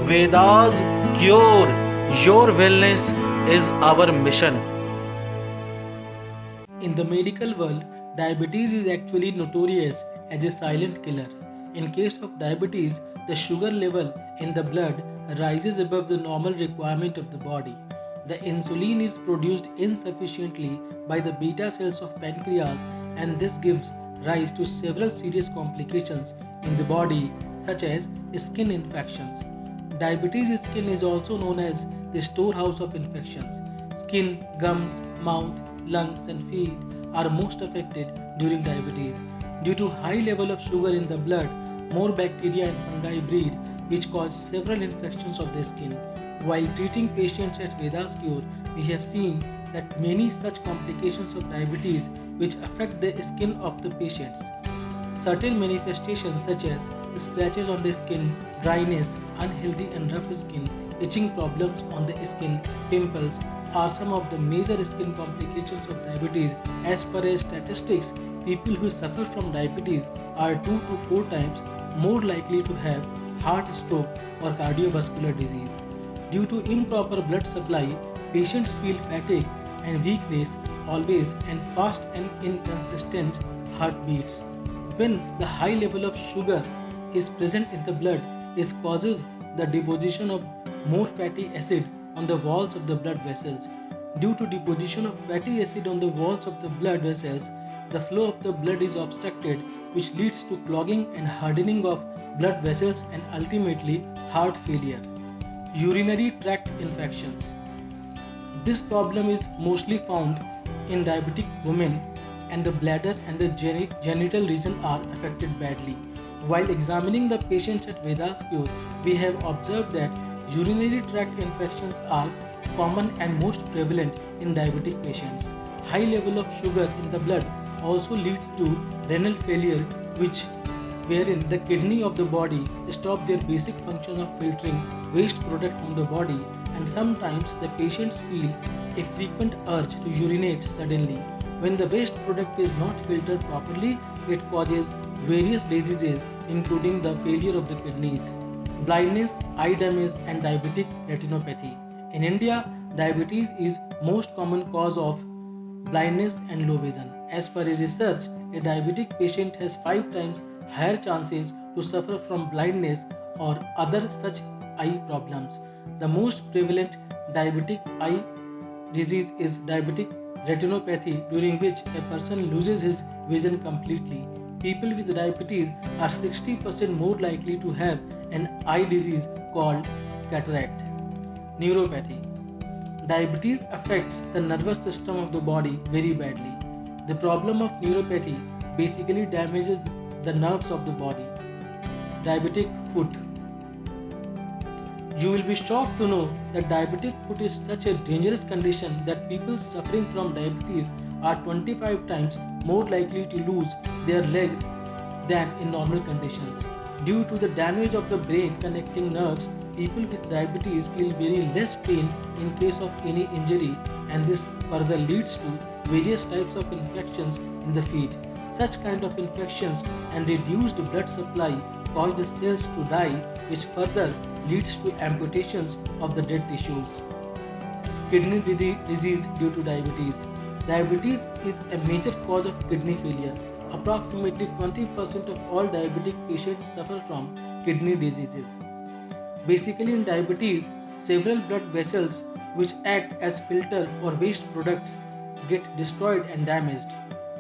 Vedas cure your wellness is our mission. In the medical world, diabetes is actually notorious as a silent killer. In case of diabetes, the sugar level in the blood rises above the normal requirement of the body. The insulin is produced insufficiently by the beta cells of pancreas, and this gives rise to several serious complications in the body such as skin infections. Diabetes skin is also known as the storehouse of infections. Skin, gums, mouth, lungs and feet are most affected during diabetes. Due to high level of sugar in the blood, more bacteria and fungi breed which cause several infections of the skin. While treating patients at Vedas Cure, we have seen that many such complications of diabetes which affect the skin of the patients. Certain manifestations such as scratches on the skin, dryness, unhealthy and rough skin, itching problems on the skin, pimples are some of the major skin complications of diabetes. As per a statistics, people who suffer from diabetes are 2 to 4 times more likely to have heart stroke or cardiovascular disease. Due to improper blood supply, patients feel fatigue and weakness always and fast and inconsistent heartbeats. When the high level of sugar is present in the blood, it causes the deposition of more fatty acid on the walls of the blood vessels. Due to deposition of fatty acid on the walls of the blood vessels, the flow of the blood is obstructed, which leads to clogging and hardening of blood vessels and ultimately heart failure. Urinary tract infections. This problem is mostly found in diabetic women, and the bladder and the genital region are affected badly. While examining the patients at Vedas Cure, we have observed that urinary tract infections are common and most prevalent in diabetic patients. High level of sugar in the blood also leads to renal failure, wherein the kidney of the body stop their basic function of filtering waste product from the body, and sometimes the patients feel a frequent urge to urinate suddenly. When the waste product is not filtered properly, it causes various diseases including the failure of the kidneys, blindness, eye damage and diabetic retinopathy. In India, diabetes is most common cause of blindness and low vision. As per a research, a diabetic patient has 5 times higher chances to suffer from blindness or other such eye problems. The most prevalent diabetic eye disease is diabetic retinopathy, during which a person loses his vision completely. People with diabetes are 60% more likely to have an eye disease called cataract. Neuropathy. Diabetes affects the nervous system of the body very badly. The problem of neuropathy basically damages the nerves of the body. Diabetic foot. You will be shocked to know that diabetic foot is such a dangerous condition that people suffering from diabetes are 25 times more likely to lose their legs than in normal conditions. Due to the damage of the brain connecting nerves, people with diabetes feel very less pain in case of any injury, and this further leads to various types of infections in the feet. Such kind of infections and reduced blood supply cause the cells to die, which further leads to amputations of the dead tissues. Kidney disease due to diabetes. Diabetes is a major cause of kidney failure. Approximately 20% of all diabetic patients suffer from kidney diseases. Basically, in diabetes, several blood vessels which act as filter for waste products get destroyed and damaged.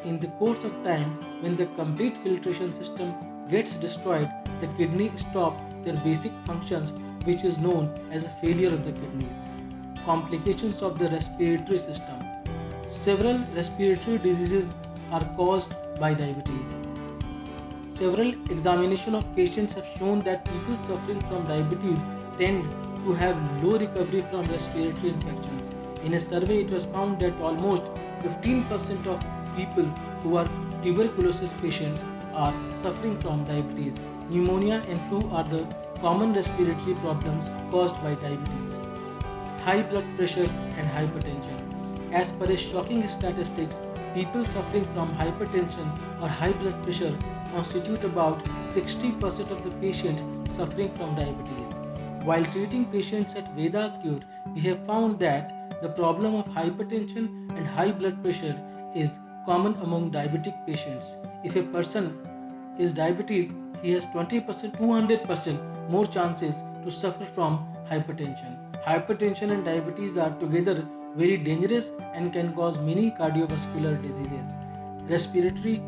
In the course of time, when the complete filtration system gets destroyed, the kidney stop their basic functions, which is known as a failure of the kidneys. Complications of the respiratory system. Several respiratory diseases are caused by diabetes. Several examinations of patients have shown that people suffering from diabetes tend to have low recovery from respiratory infections. In a survey, it was found that almost 15% of people who are tuberculosis patients are suffering from diabetes. Pneumonia and flu are the common respiratory problems caused by diabetes. High blood pressure and hypertension. As per a shocking statistics, people suffering from hypertension or high blood pressure constitute about 60% of the patients suffering from diabetes. While treating patients at Vedas Cure, we have found that the problem of hypertension and high blood pressure is common among diabetic patients. If a person is diabetes, he has 20% 200% more chances to suffer from hypertension. Hypertension and diabetes are together very dangerous and can cause many cardiovascular diseases, respiratory,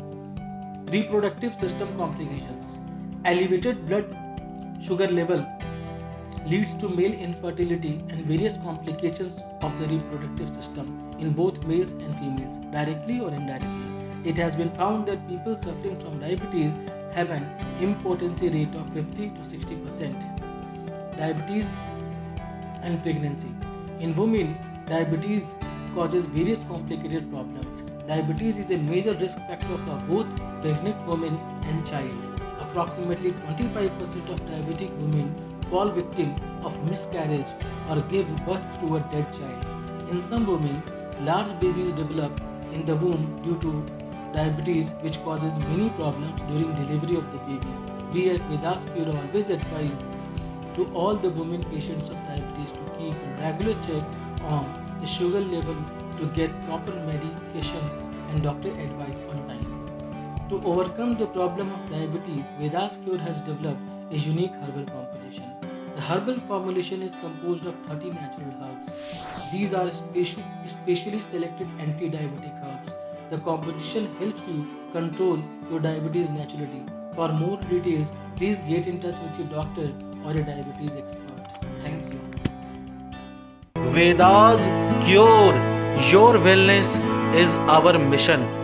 reproductive system complications. Elevated blood sugar level leads to male infertility and various complications of the reproductive system in both males and females, directly or indirectly. It has been found that people suffering from diabetes have an impotency rate of 50 to 60%. Diabetes and pregnancy. In women, diabetes causes various complicated problems. Diabetes is a major risk factor for both pregnant women and child. Approximately 25% of diabetic women fall victim of miscarriage or give birth to a dead child. In some women, large babies develop in the womb due to diabetes, which causes many problems during delivery of the baby. We at Vedas Cure always advise to all the women patients of diabetes to keep a regular check on the sugar level to get proper medication and doctor advice on time. To overcome the problem of diabetes, Vedas Cure has developed a unique herbal composition. The herbal formulation is composed of 30 natural herbs. These are specially selected anti-diabetic herbs. The composition helps you control your diabetes naturally. For more details, please get in touch with your doctor or a diabetes expert. Thank you. Vedas Cure. Your wellness is our mission.